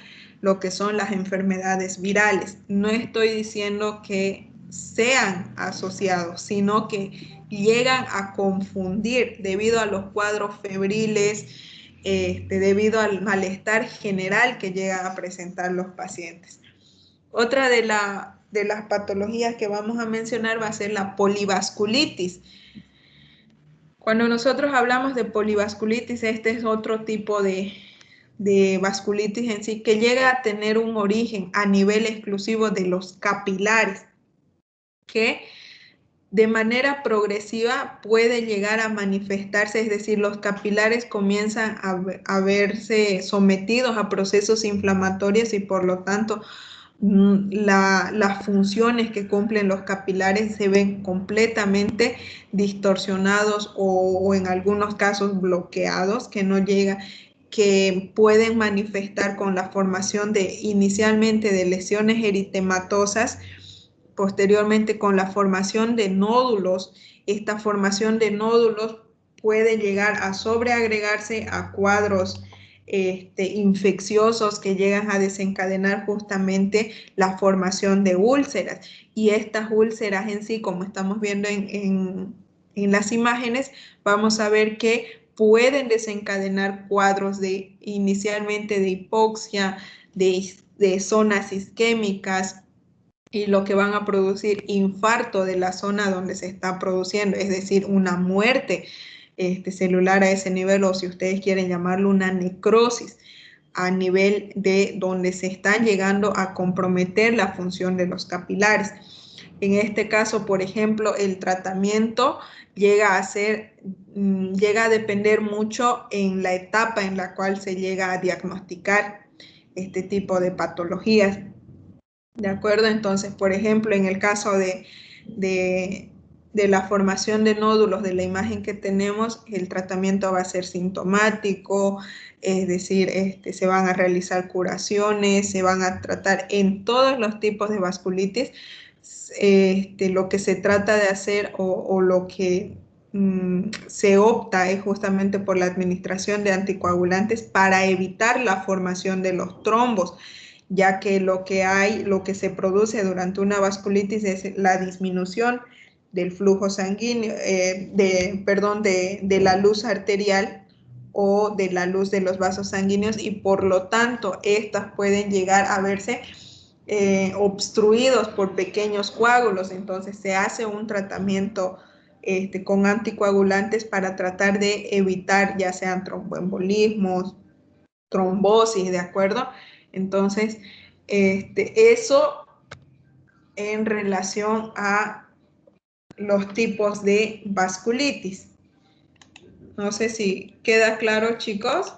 lo que son las enfermedades virales. No estoy diciendo que sean asociados, sino que llegan a confundir debido a los cuadros febriles, debido al malestar general que llegan a presentar los pacientes. Otra de las patologías que vamos a mencionar va a ser la polivasculitis. Cuando nosotros hablamos de polivasculitis, este es otro tipo de vasculitis en sí, que llega a tener un origen a nivel exclusivo de los capilares, que de manera progresiva puede llegar a manifestarse, es decir, los capilares comienzan a verse sometidos a procesos inflamatorios y por lo tanto las funciones que cumplen los capilares se ven completamente distorsionados o en algunos casos bloqueados, que pueden manifestar con la formación inicialmente de lesiones eritematosas, posteriormente con la formación de nódulos. Esta formación de nódulos puede llegar a sobreagregarse a cuadros infecciosos que llegan a desencadenar justamente la formación de úlceras. Y estas úlceras en sí, como estamos viendo en las imágenes, vamos a ver que pueden desencadenar cuadros inicialmente de hipoxia, de zonas isquémicas, y lo que van a producir infarto de la zona donde se está produciendo, es decir, una muerte celular a ese nivel, o si ustedes quieren llamarlo una necrosis, a nivel de donde se está llegando a comprometer la función de los capilares. En este caso, por ejemplo, el tratamiento llega a depender mucho en la etapa en la cual se llega a diagnosticar este tipo de patologías. ¿De acuerdo? Entonces, por ejemplo, en el caso de la formación de nódulos de la imagen que tenemos, el tratamiento va a ser sintomático, es decir, se van a realizar curaciones, se van a tratar en todos los tipos de vasculitis. Lo que se trata de hacer o lo que se opta es justamente por la administración de anticoagulantes para evitar la formación de los trombos, ya que lo que se produce durante una vasculitis es la disminución del flujo sanguíneo, de la luz arterial o de la luz de los vasos sanguíneos, y por lo tanto estas pueden llegar a verse obstruidos por pequeños coágulos. Entonces se hace un tratamiento con anticoagulantes para tratar de evitar ya sean tromboembolismos, trombosis, ¿de acuerdo? Entonces, eso en relación a los tipos de vasculitis. No sé si queda claro, chicos.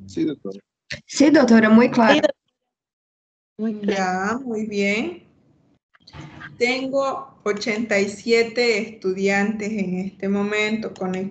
Sí, doctora.
Sí, doctora, muy claro.
Ya, muy bien. Tengo 87 estudiantes en este momento conectados.